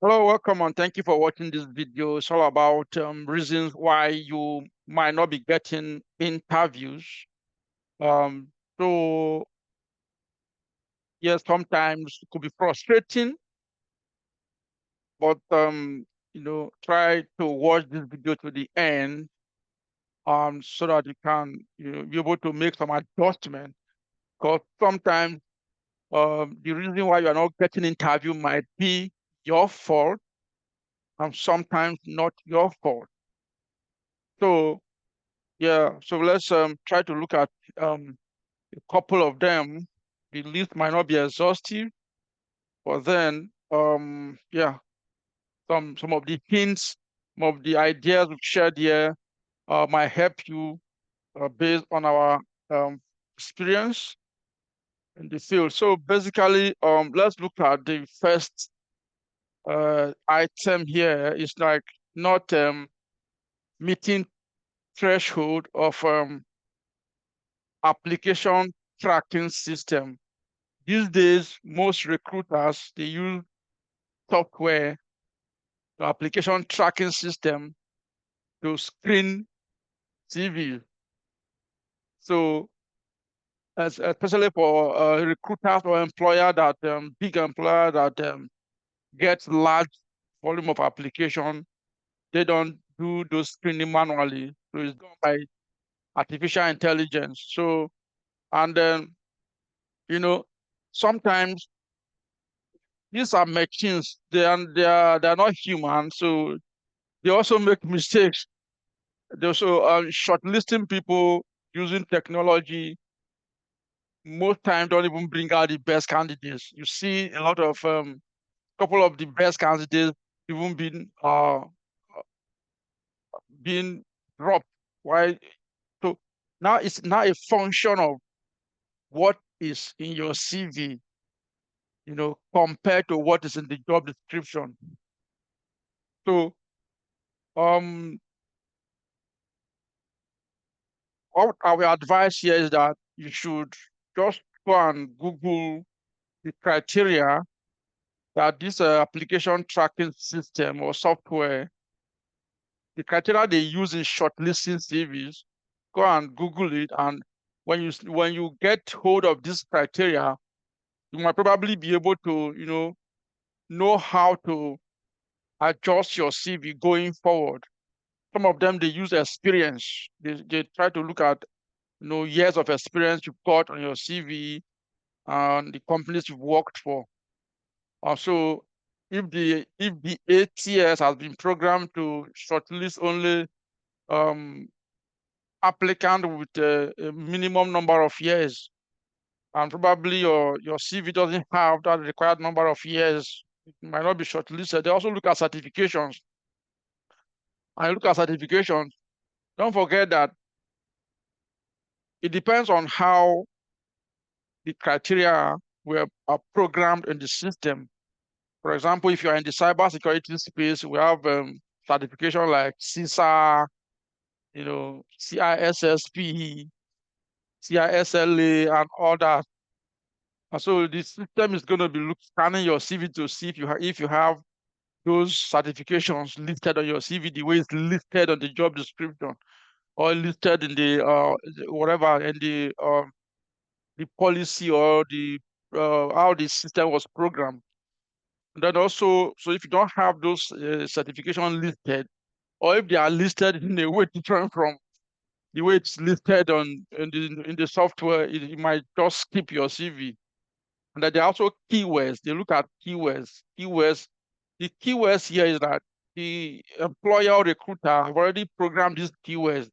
Hello, welcome, and thank you for watching this video. It's all about reasons why you might not be getting interviews. Um, so yes, sometimes it could be frustrating, but try to watch this video to the end, so that you can be able to make some adjustment. Because sometimes the reason why you are not getting interview might be your fault, and sometimes not your fault. So yeah, so let's try to look at a couple of them. The list might not be exhaustive, but then yeah, some of the hints, some of the ideas we've shared here might help you based on our experience in the field. So basically, let's look at the first item here. It's like not meeting threshold of application tracking system. These days, most recruiters, they use software, the application tracking system, to screen CV. So especially for recruiters or employer that big employer that gets large volume of application, they don't do those screening manually. So it's done by artificial intelligence. So, and then, sometimes these are machines. They are not human. So they also make mistakes. They also shortlisting people using technology most times don't even bring out the best candidates. You see a lot of couple of the best candidates even being dropped. Why? So now it's now a function of what is in your CV, compared to what is in the job description. So um what our advice here is that you should just go and Google the criteria that this application tracking system or software, the criteria they use in shortlisting CVs. Go and Google it, and when you get hold of this criteria, you might probably be able to know how to adjust your CV going forward. Some of them they use experience. They try to look at years of experience you've got on your CV and the companies you've worked for. So if the ATS has been programmed to shortlist only um, applicant with a minimum number of years, and probably your CV doesn't have that required number of years, it might not be shortlisted. They also look at certifications. And look at certifications. Don't forget that it depends on how the criteria are programmed in the system. For example, if you're in the cybersecurity space, we have certification like CISA, CISSP, CISLA, and all that. And so the system is going to be scanning your CV to see if you have those certifications listed on your CV the way it's listed on the job description, or listed in the whatever in the policy, or the how the system was programmed. And then also, so if you don't have those certifications listed, or if they are listed in a way different from the way it's listed in the software, it might just skip your CV. And then there are also keywords. They look at keywords. The keywords here is that the employer or recruiter have already programmed these keywords.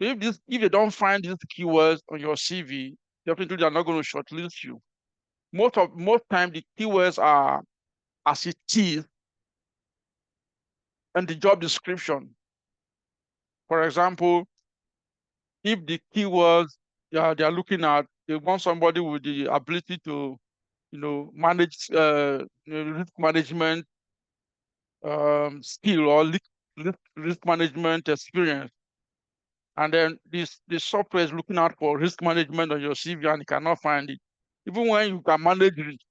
So if they don't find these keywords on your CV, definitely they're not going to shortlist you. Most time the keywords are as it is in the job description. For example, if the keywords they are looking at, they want somebody with the ability to manage risk management skill, or risk management experience. And then the software is looking out for risk management on your CV and you cannot find it. Even when you can manage risk,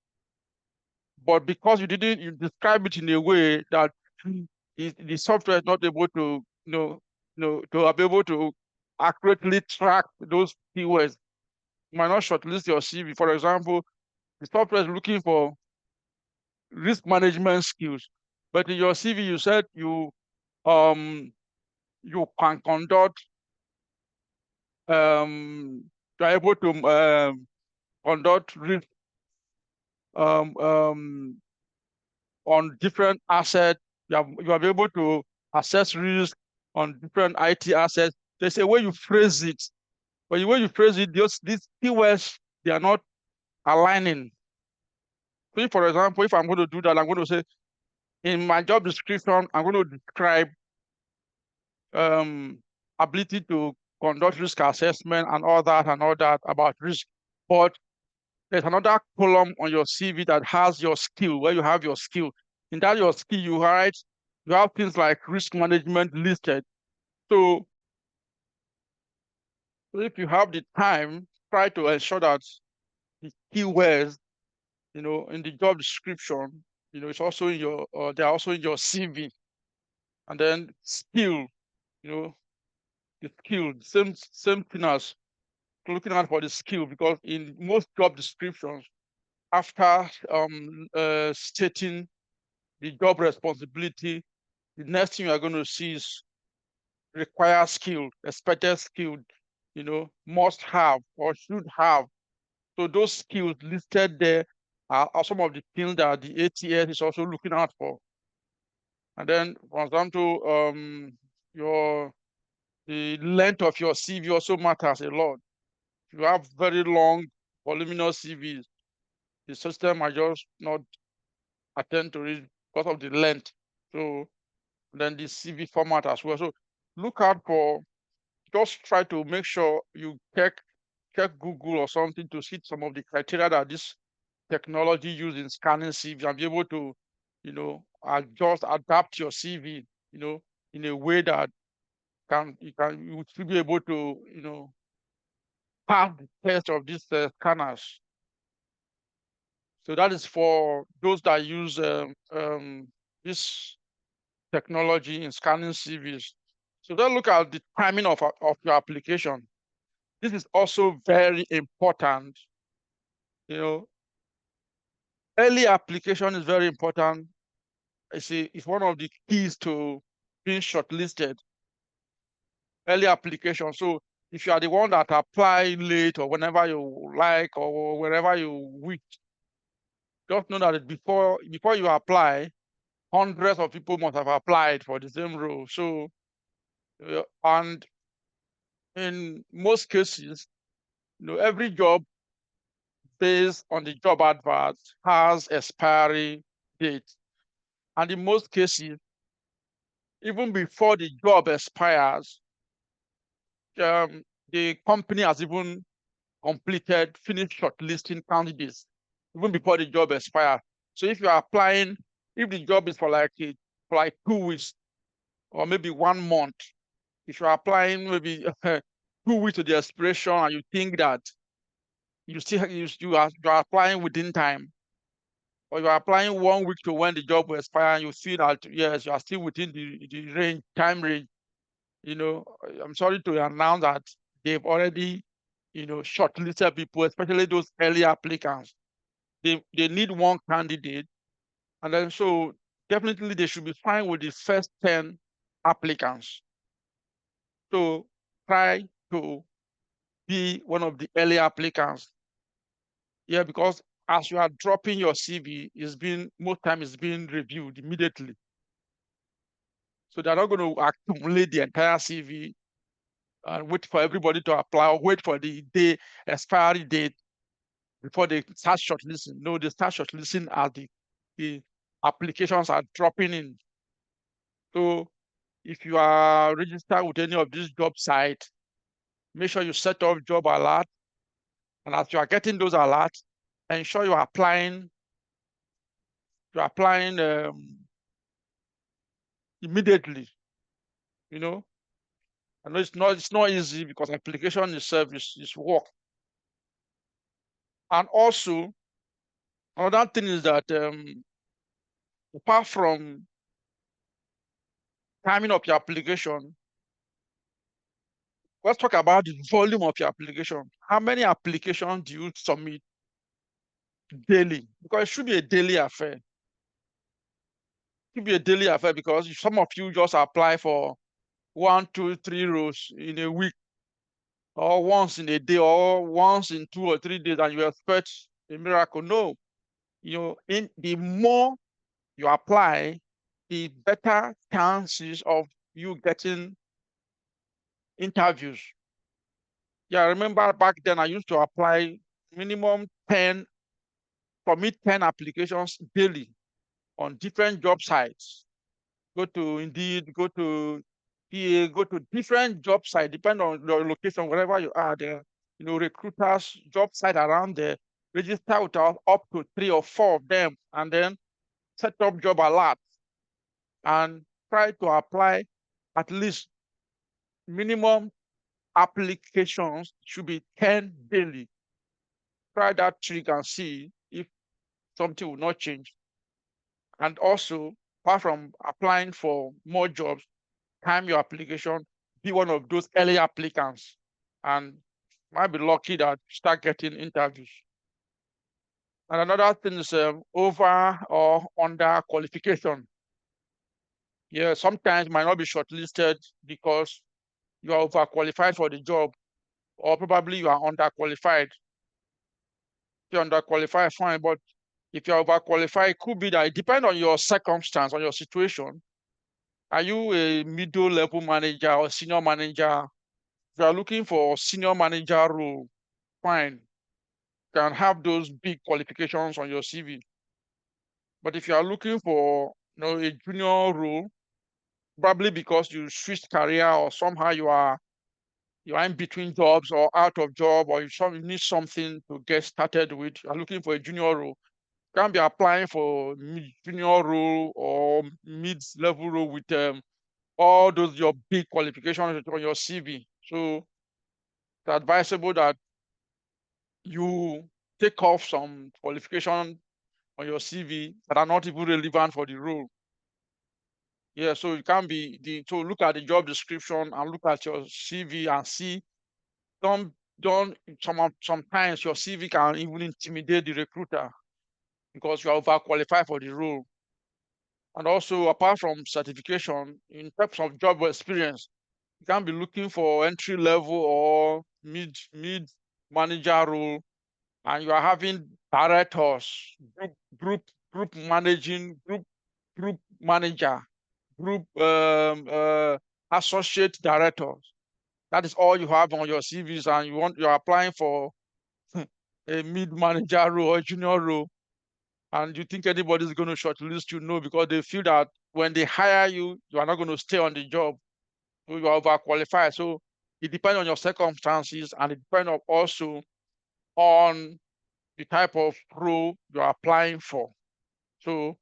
but because you describe it in a way that the software is not able to, to be able to accurately track those keywords, you might not shortlist your CV. For example, the software is looking for risk management skills, but in your CV you said um you can conduct you are able to conduct risk on different assets. You are able to assess risk on different IT assets. There's a way you phrase it, but the way you phrase it, these keywords, they are not aligning. So if, for example, if I'm going to do that, I'm going to say in my job description, I'm going to describe ability to conduct risk assessment and all that about risk. But there's another column on your CV that has your skill, where you have your skill. In that your skill, you have things like risk management listed. So if you have the time, try to ensure that the keywords, in the job description, it's also in your, they're also in your CV. And then skill, the skill, same thing as looking out for the skill, because in most job descriptions, after stating the job responsibility, the next thing you're going to see is require skill, expected skill, must have or should have. So those skills listed there are some of the things that the ATS is also looking out for. And then, for example, the length of your CV also matters a lot. If you have very long, voluminous CVs, the system might just not attend to it because of the length. So then the CV format as well. So look out for, just try to make sure you check Google or something to see some of the criteria that this technology used in scanning CV and be able to, adapt your CV, in a way that you should be able to, pass the test of these scanners. So that is for those that use this technology in scanning CVs. So then look at the timing of your application. This is also very important. Early application is very important. It's one of the keys to being shortlisted. Early application. So if you are the one that apply late or whenever you like or wherever you wish, just know that before you apply, hundreds of people must have applied for the same role. So and in most cases, every job based on the job advert has expiry date. And in most cases, even before the job expires, the company has even finished shortlisting candidates, even before the job expires. So if you are applying, if the job is for like 2 weeks or maybe 1 month, if you're applying maybe 2 weeks to the expiration and you think that you are applying within time, or you're applying 1 week to when the job will expire and you feel that yes, you are still within the time range, I'm sorry to announce that they've already, shortlisted people, especially those early applicants. They need one candidate, and then so definitely they should be fine with the first 10 applicants. So try to be one of the early applicants. Yeah, because as you are dropping your CV, most time it's being reviewed immediately. So they're not going to accumulate the entire CV and wait for everybody to apply or wait for the expiry date before they start shortlisting. No, they start shortlisting as the applications are dropping in. So if you are registered with any of these job sites, make sure you set up job alert. And as you are getting those alerts, ensure you're applying immediately. I know it's not easy because application itself is work. And also Another thing is that apart from timing of your application, let's talk about the volume of your application. How many applications do you submit daily? Because it should be a daily affair. It should be a daily affair because some of you just apply for 1, 2, 3 rows in a week, or once in a day, or once in 2 or 3 days, and you expect a miracle. No, the more you apply, the better chances of you getting interviews. Yeah, I remember back then I used to apply minimum 10, submit 10 applications daily on different job sites. Go to Indeed, go to PA, go to different job sites, depending on your location, wherever you are there. Recruiters, job site around there, register with up to 3 or 4 of them, and then set up job alerts and try to apply at least minimum applications should be 10 daily. Try that trick and see if something will not change. And also, apart from applying for more jobs, time your application, be one of those early applicants, and might be lucky that you start getting interviews. And another thing is over or under qualification. Yeah, sometimes you might not be shortlisted because you are overqualified for the job, or probably you are underqualified. If you're underqualified, fine, but if you're overqualified, it could be that it depends on your circumstance, on your situation. Are you a middle level manager or senior manager? If you are looking for senior manager role, fine, you can have those big qualifications on your CV. But if you are looking for a junior role, probably because you switched career or somehow you are in between jobs or out of job, or you need something to get started with, you are looking for a junior role, you can't be applying for junior role or mid-level role with all those your big qualifications on your CV. So it's advisable that you take off some qualification on your CV that are not even relevant for the role. Yeah, so it can be so look at the job description and look at your CV and see. Don't sometimes your CV can even intimidate the recruiter because you are overqualified for the role. And also, apart from certification, in terms of job experience, you can be looking for entry level or mid manager role, and you are having directors, group managing, group manager, group associate directors. That is all you have on your CVs, and you're applying for a mid manager role or junior role, and you think anybody's going to shortlist you? No, because they feel that when they hire you, you are not going to stay on the job. So you are overqualified. So it depends on your circumstances, and it depends also on the type of role you're applying for. So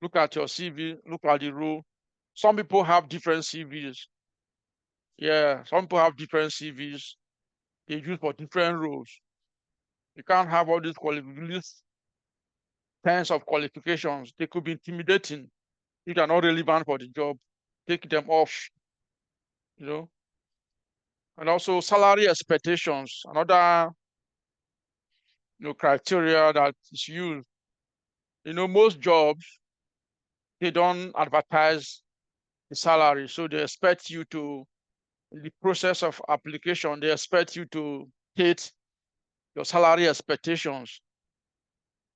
look at your CV, look at the role. Some people have different CVs. Yeah, some people have different CVs they use for different roles. You can't have all these tens of qualifications. They could be intimidating if they're not relevant for the job. Take them off, you know. And also salary expectations, another criteria that is used. Most jobs, they don't advertise the salary. So they expect you to, in the process of application, they expect you to state your salary expectations.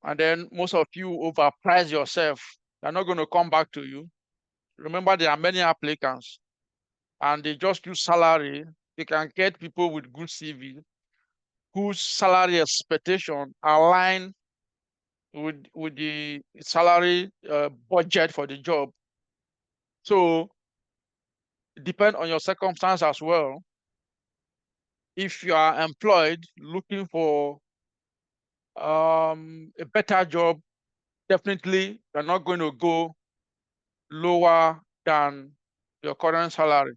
And then most of you overprice yourself. They're not going to come back to you. Remember, there are many applicants and they just use salary. They can get people with good CV whose salary expectation align with the salary budget for the job. So depend on your circumstance as well. If you are employed looking for a better job, definitely you're not going to go lower than your current salary.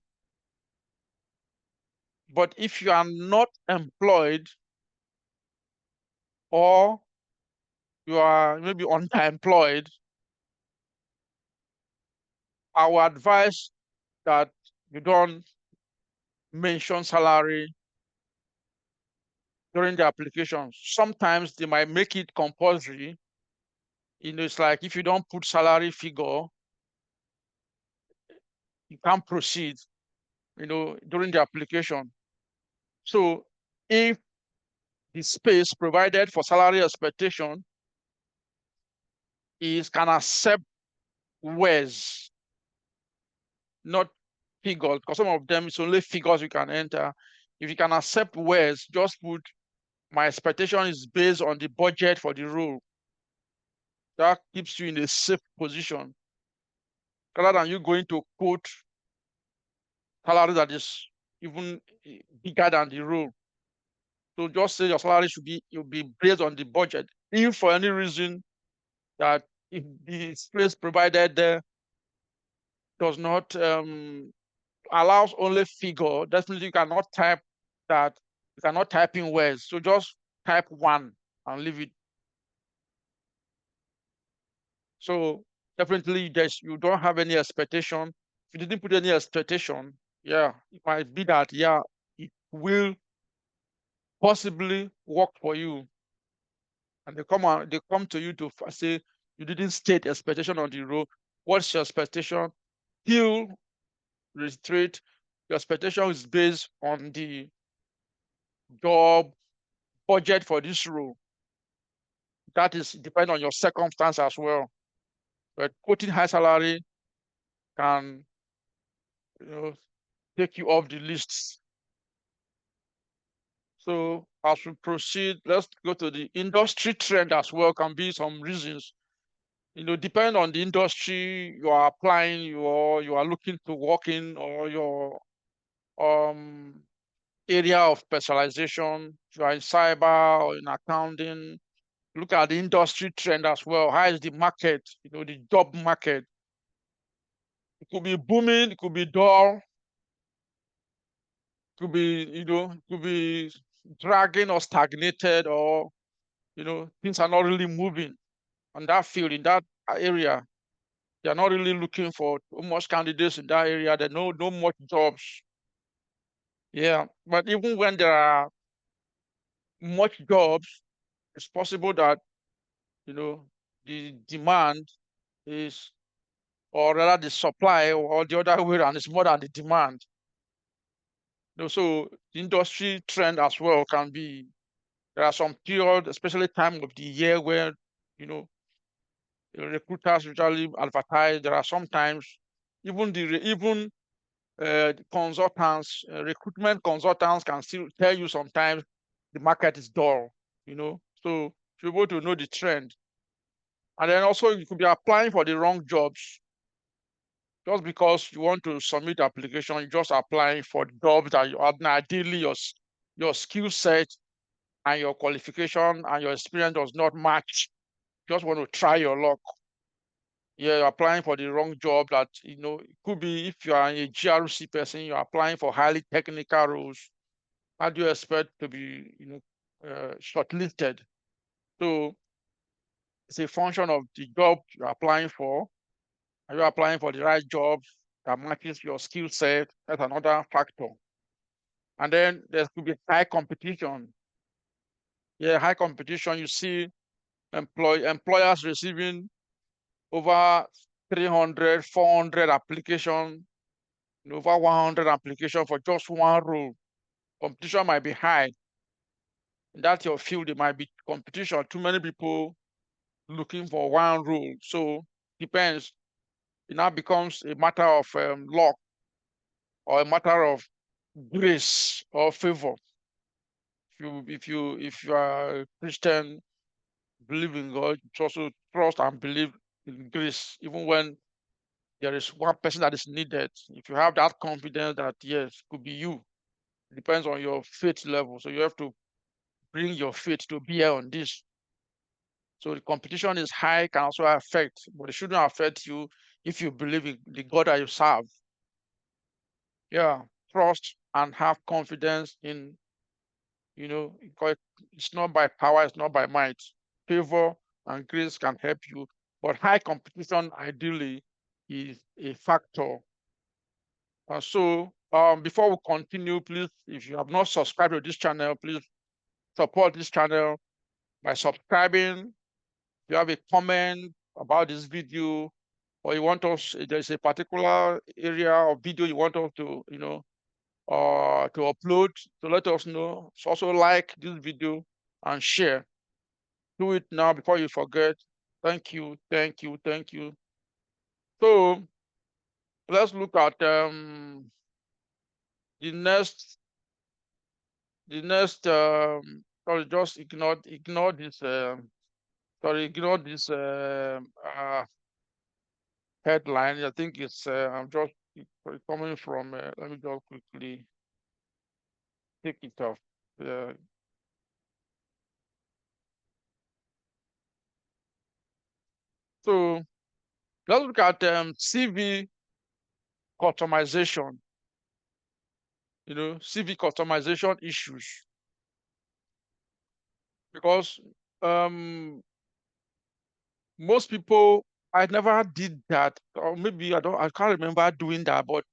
But if you are not employed, or you are maybe underemployed, I would advise that you don't mention salary during the application. Sometimes they might make it compulsory. It's like if you don't put salary figure, you can't proceed, during the application. So if the space provided for salary expectation can accept words, not figures, because some of them it's only figures you can enter. If you can accept words, just put my expectation is based on the budget for the role. That keeps you in a safe position rather than you going to quote salary that is even bigger than the role. So just say your salary you'll be based on the budget. If for any reason that if the space provided there does not allows only figure, definitely you cannot type that. You cannot type in words. So just type one and leave it. So definitely you don't have any expectation. If you didn't put any expectation, yeah, it might be that, yeah, it will possibly work for you. And they come to you to say you didn't state expectation on the road. What's your expectation? He'll reiterate your expectation is based on the job budget for this role. That is depend on your circumstance as well. But quoting high salary can, take you off the lists. So as we proceed, let's go to the industry trend as well. Can be some reasons. Depend on the industry you are applying, you are looking to work in, or your area of specialization. If you are in cyber or in accounting, look at the industry trend as well. How is the market? The job market. It could be booming, it could be dull, it could be, it could be dragging or stagnated, or things are not really moving on that field, in that area. They are not really looking for much candidates in that area. There are no much jobs. Yeah, but even when there are much jobs, it's possible that the demand is, or rather the supply, or the other way around, is more than the demand. So the industry trend as well can be, there are some period, especially time of the year, where the recruiters usually advertise. There are sometimes even consultants, recruitment consultants can still tell you sometimes the market is dull. So you're able to know the trend. And then also you could be applying for the wrong jobs. Just because you want to submit application, you're just applying for jobs that you are ideally your skill set and your qualification and your experience does not match. Just want to try your luck. Yeah, you're applying for the wrong job. That it could be, if you are a GRC person, you're applying for highly technical roles. How do you expect to be shortlisted? So it's a function of the job you're applying for. Are you applying for the right job that matches your skill set? That's another factor. And then there could be high competition. Yeah, high competition. You see employers receiving over 300, 400 applications, over 100 applications for just one role. Competition might be high. In that your field, there might be competition. Too many people looking for one role. So depends. It now becomes a matter of luck, or a matter of grace or favor. If you are a Christian, believe in God, you also trust and believe in grace, even when there is one person that is needed. If you have that confidence that yes, it could be you, it depends on your faith level. So you have to bring your faith to bear on this. So the competition is high, can also affect, but it shouldn't affect you if you believe in the God that you serve. Yeah, trust and have confidence in, because it's not by power, it's not by might. Favor and grades can help you. But high competition ideally is a factor. So before we continue, please, if you have not subscribed to this channel, please support this channel by subscribing. If you have a comment about this video, or you want us, there's a particular area of video you want us to, to upload, to let us know. So also like this video and share. Do it now before you forget. Thank you, thank you, thank you. So let's look at the next sorry, just ignore this sorry, ignore this headline. I think it's I'm just coming from let me just quickly take it off. So let's look at CV customization. CV customization issues, because most people, I never did that, or maybe I can't remember doing that. But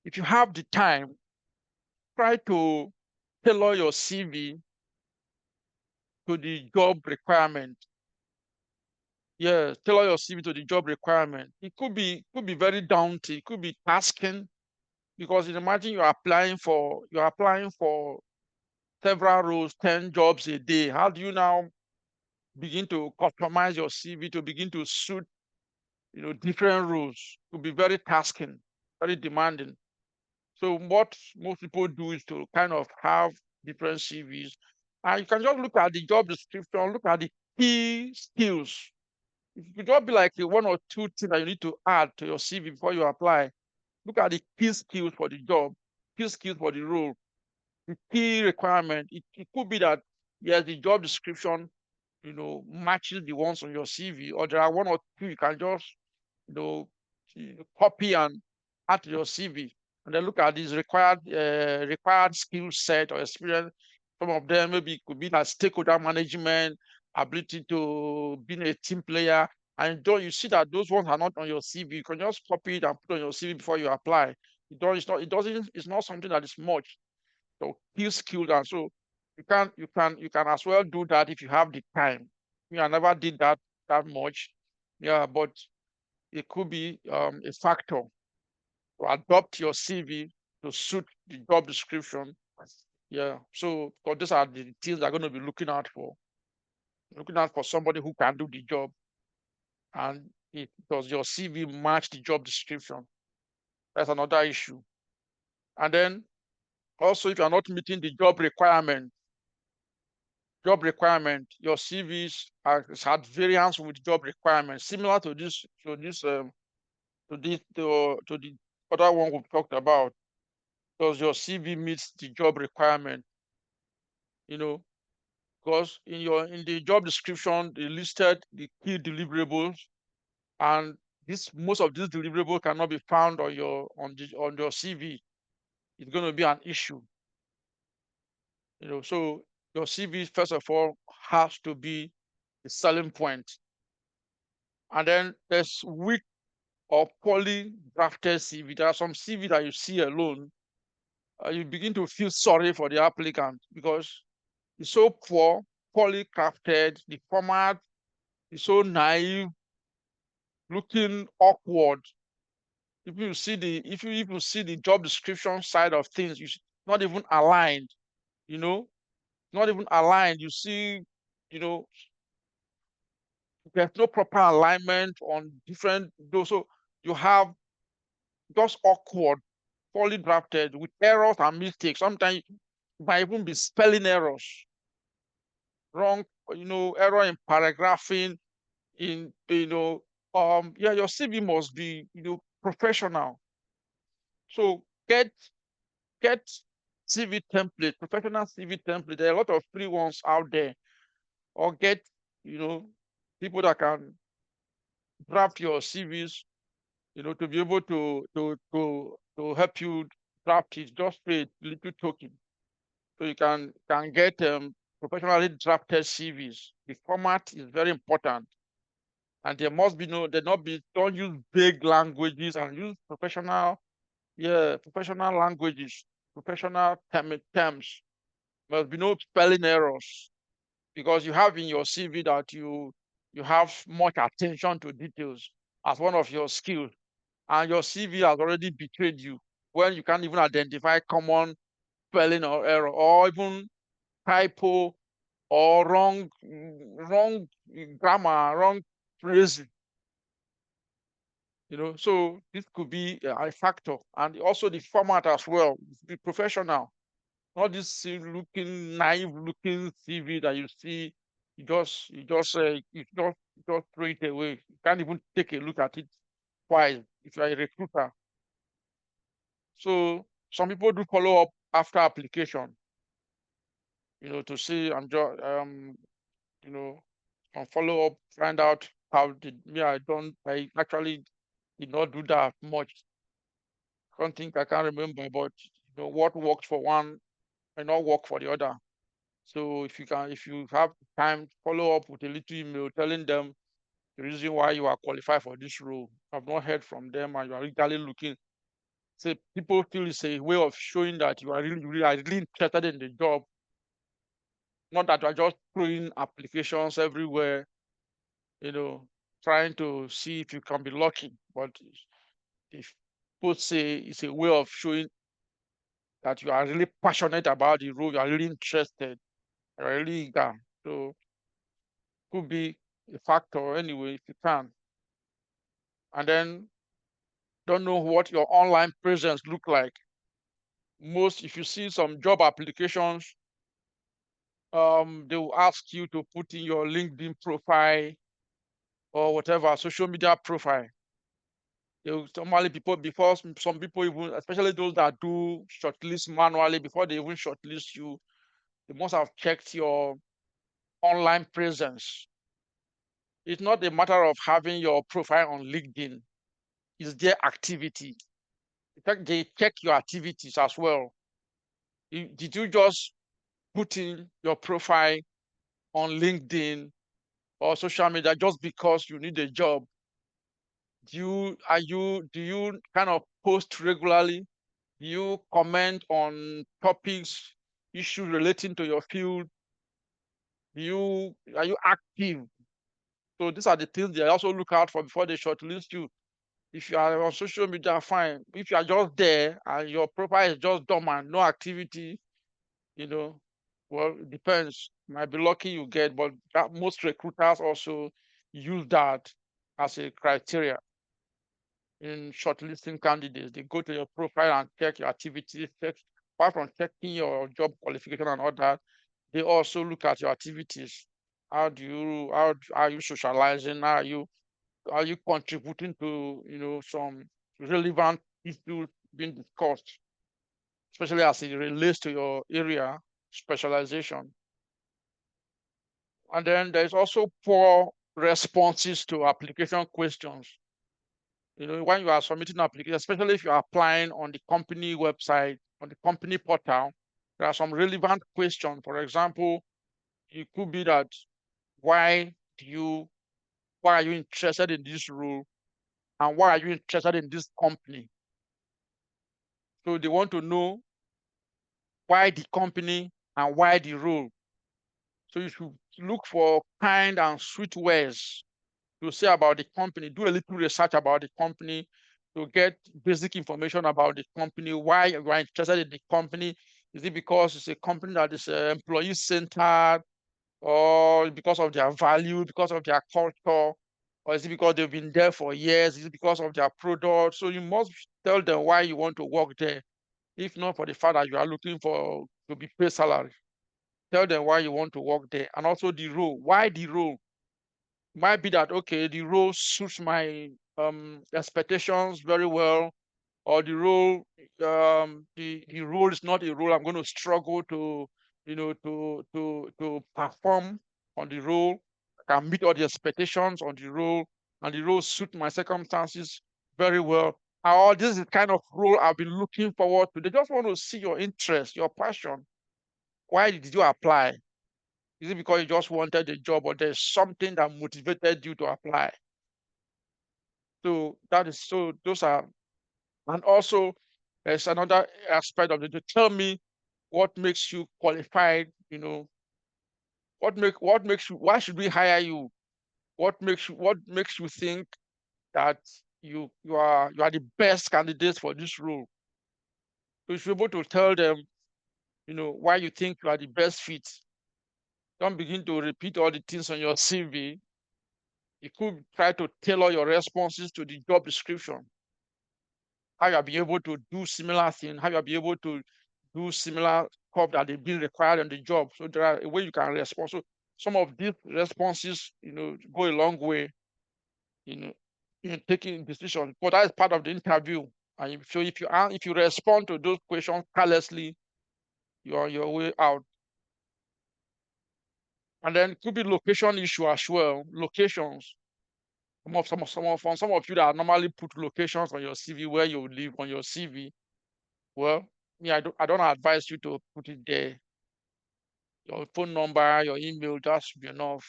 if you have the time, try to tailor your CV to the job requirement. Yeah, tailor your CV to the job requirement. It could be very daunting. It could be tasking, because imagine you're applying for several roles, 10 jobs a day. How do you now begin to customize your CV to begin to suit different roles? It could be very tasking, very demanding. So what most people do is to kind of have different CVs, and you can just look at the job description, look at the key skills. It could just be like one or two things that you need to add to your CV before you apply. Look at the key skills for the job, key skills for the role, the key requirement. It could be that, yes, the job description, matches the ones on your CV, or there are one or two you can just, you know, copy and add to your CV, and then look at this required skill set or experience. Some of them maybe could be like stakeholder management, ability to be a team player, and you see that those ones are not on your CV. You can just copy it and put on your CV before you apply. It's not something that is much. So key skills, and so you can as well do that if you have the time. I never did that much. Yeah, but it could be a factor to adopt your CV to suit the job description. Yeah, so because these are the things they're going to be looking out for somebody who can do the job, and does your CV match the job description? That's another issue. And then also, if you're not meeting the your CVs has had variance with job requirements, similar to the other one we've talked about. Does your CV meets the job requirement? Because in the job description, they listed the key deliverables, and most of these deliverables cannot be found on your CV. It's going to be an issue. So your CV, first of all, has to be a selling point. And then there's weak or poorly drafted CV. There are some CV that you see alone, you begin to feel sorry for the applicant, because it's so poorly crafted. The format is so naive, looking awkward. If you see the job description side of things, not even aligned. Not even aligned. You see, there's no proper alignment on different those. So you have just awkward, poorly drafted with errors and mistakes. Sometimes it might even be spelling errors, wrong, error in paragraphing, your CV must be, professional. So get CV template, professional CV template. There are a lot of free ones out there, or get, people that can draft your CVs, to be able to help you draft it. Just pay a little token, so you can get professionally drafted CVs. The format is very important. And there must be don't use vague languages and use professional languages, professional terms. Must be no spelling errors, because you have in your CV that you have much attention to details as one of your skills, and your CV has already betrayed you when you can't even identify common spelling or error, or even typo, or wrong grammar, wrong phrasing. So this could be a factor, and also the format as well. Be professional, not this looking naive looking CV that you see. You just throw it away. You can't even take a look at it twice if you are a recruiter. So some people do follow up after application, to see and just follow up, find out how did me. I actually did not do that much. I can't remember, but what works for one may not work for the other. So if you have time, follow up with a little email telling them the reason why you are qualified for this role. I've not heard from them, and you are really looking. So people feel it's a way of showing that you are really interested in the job, not that you are just throwing applications everywhere, trying to see if you can be lucky. But if people say it's a way of showing that you are really passionate about the role, you are really interested, you are really eager. So could be a factor anyway if you can. And then don't know what your online presence look like. If you see some job applications, they will ask you to put in your LinkedIn profile or whatever social media profile. They will normally before some people, even especially those that do shortlist manually, before they even shortlist you, they must have checked your online presence. It's not a matter of having your profile on LinkedIn. It's their activity. In fact, they check your activities as well. Did you just put in your profile on LinkedIn or social media just because you need a job? Do you kind of post regularly? Do you comment on topics, issues relating to your field? Are you active? So these are the things they also look out for before they shortlist you. If you are on social media, fine. If you are just there and your profile is just dormant, no activity, well, it depends. Might be lucky you get, but most recruiters also use that as a criteria in shortlisting candidates. They go to your profile and check your activities. Apart from checking your job qualification and all that, they also look at your activities. How are you socializing? Are you contributing to some relevant issues being discussed, especially as it relates to your area specialization? And then there's also poor responses to application questions. When you are submitting an application, especially if you are applying on the company website, on the company portal, there are some relevant questions. For example, it could be that why are you interested in this role, and why are you interested in this company? So they want to know why the company and why the role. So you should look for kind and sweet words to say about the company. Do a little research about the company to get basic information about the company. Why you are interested in the company? Is it because it's a company that is employee centered, or because of their value, because of their culture, or is it because they've been there for years? Is it because of their product? So you must tell them why you want to work there. If not for the fact that you are looking for to be paid salary, tell them why you want to work there, and also the role. Why the role? Might be that, okay, the role suits my expectations very well, or the role is not a role I'm going to struggle to perform on the role. I can meet all the expectations on the role, and the role suit my circumstances very well. Or this is the kind of role I've been looking forward to. They just want to see your interest, your passion. Why did you apply? Is it because you just wanted the job, or there's something that motivated you to apply? So those are, and also there's another aspect of it. To tell me what makes you qualified, what makes you, why should we hire you? What makes you think that you are the best candidate for this role? So you should be able to tell them, why you think you are the best fit. Don't begin to repeat all the things on your CV. You could try to tailor your responses to the job description. How you'll be able to do similar things, how you'll be able to do similar stuff that they've been required on the job. So there are a way you can respond. So some of these responses, go a long way, you know, in taking decisions. But that is part of the interview. And so if you respond to those questions carelessly, you're on your way out. And then it could be location issue as well. Locations. Some of you that normally put locations on your CV where you live on your CV. Well, I don't advise you to put it there. Your phone number, your email, that should be enough.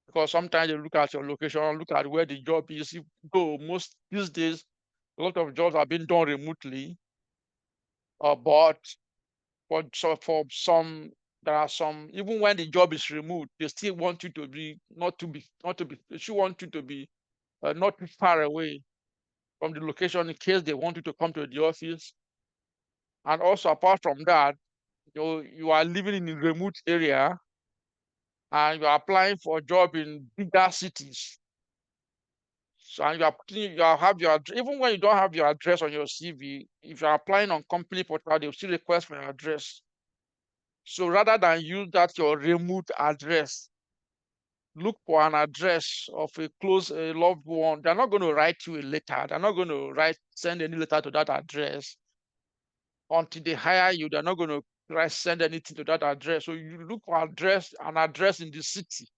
Because sometimes they look at your location, look at where the job is. Though most these days, a lot of jobs are being done remotely. But for some, there are some, even when the job is remote, they still want you to be they still want you to be not too far away from the location in case they want you to come to the office. And also apart from that, you are living in a remote area and you are applying for a job in bigger cities. So, and even when you don't have your address on your CV, if you're applying on company portal, they'll still request for your address. So rather than use that your remote address, look for an address of a loved one. They're not going to write you a letter. They're not going to send any letter to that address until they hire you. They're not going to send anything to that address. So you look for an address in the city.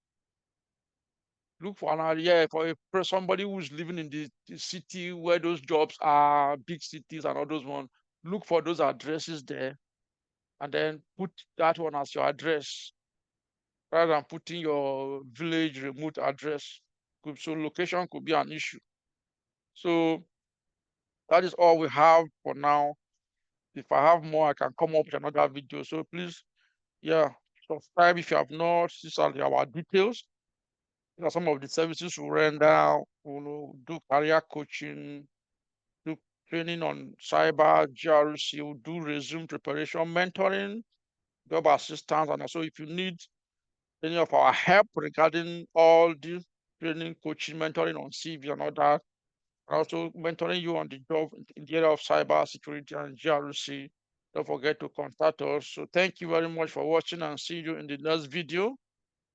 Look for somebody who's living in the city where those jobs are, big cities and all those ones. Look for those addresses there, and then put that one as your address rather than putting your village remote address. So location could be an issue. So that is all we have for now. If I have more, I can come up with another video. So please, yeah, subscribe if you have not. These are our details. These are some of the services we render. Do career coaching, do training on cyber, GRC, we do resume preparation, mentoring, job assistance, and also if you need any of our help regarding all this training, coaching, mentoring on CV and all that, and also mentoring you on the job in the area of cyber security and GRC, don't forget to contact us. So thank you very much for watching, and see you in the next video.